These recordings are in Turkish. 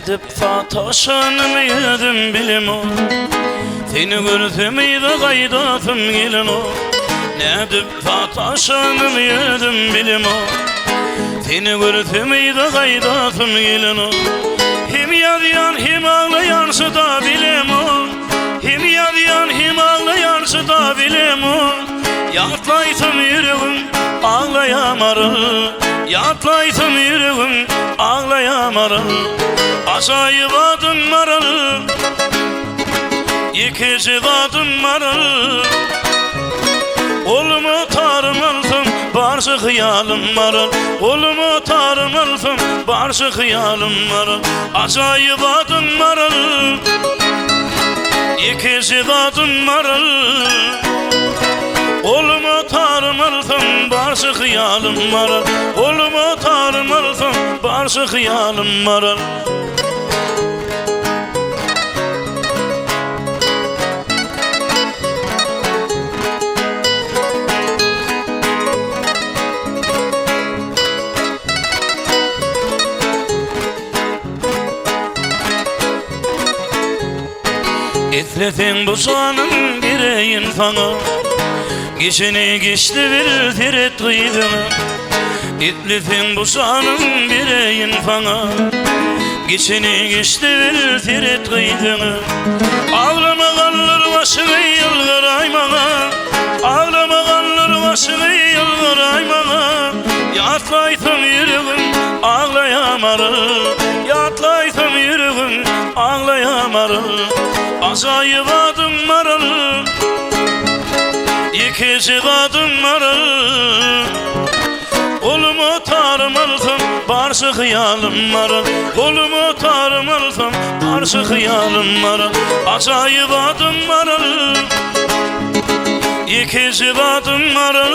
Nedip fataşanım yedim bilim o. Seni görsem iydi gaydatım gelin o. Nedip fataşanım yedim bilim o. Seni görsem iydi gaydatım gelin o. Hem yadiyan hem ağlayansı da bilim o. Hem yadiyan hem ağlayansı da bilim o. Yatlaysam yüreğim ağlayamarım. Yatlaysam yüreğim ağlayamarım. Aşağıya vadın maral, İkisi vadın maral. Olumu tarmalsın, barşı hıyalım maral. Olumu tarmalsın, barşı hıyalım maral. Aşağıya vadın maral, İkisi vadın maral. Olumu tarmalsın, barşı hıyalım maral. Olumu tarmalsın, barşı hıyalım maral. İtletin bu soğanın gireyin sana. Geçini geçti bir teret kıydını. İtletin bu soğanın gireyin sana. Geçini geçti bir teret kıydını. Ağlama kalır başını yılgır aymana. Ağlama kalır başını yılgır aymana. Yatlaysam yüreğim ağlayamarım. Yatlaysam yüreğim ağlayamarım. Aşağıya vadın maral, İkisi vadın maral. Olumu tarmalsın, barşı hıyalım maral. Olumu tarmalsın, barşı hıyalım maral. Aşağıya vadın maral, İkisi vadın maral.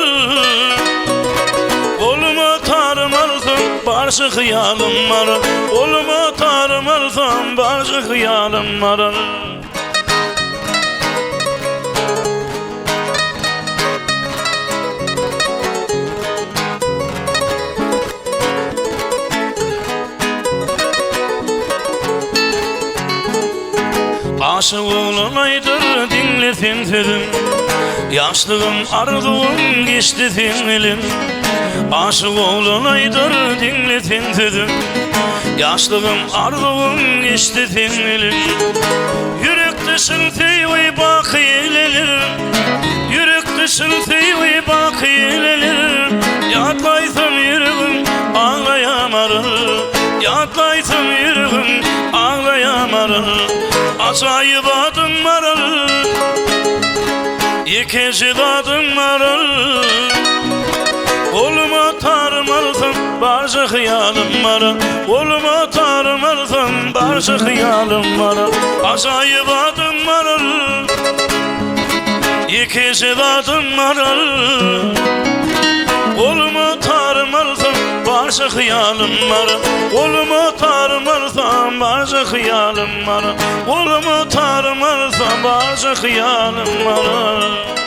Olumu tarmalsın, barşı hıyalım maral. Olumu tarmalsın, barşı hıyalım maral. Aşık olunaydır dinletin sözüm. Yaşlığım arzum geçti senilim. Aşık olunaydır dinletin sözüm. Yaşlığım arzum geçti senilim. Yürek dışın teyvi bak eylelir. Yürek dışın teyvi bak eylelir. Yatlaysam yüreğim ağlayamarım. Yatlaysam yüreğim ağlayamarım. Aşağıya vadın maral, İkisi vadın maral. Olumu tarmalsın, barşı hıyalım maral. Olumu tarmalsın, barşı hıyalım maral. Aşağıya vadın maral, İkisi vadın maral. Olumu tarmalsın, barşı hıyalım maral. Olumu tarmalsın, barşı hıyalım maral. Olumu tarmalsın, barşı hıyalım maral.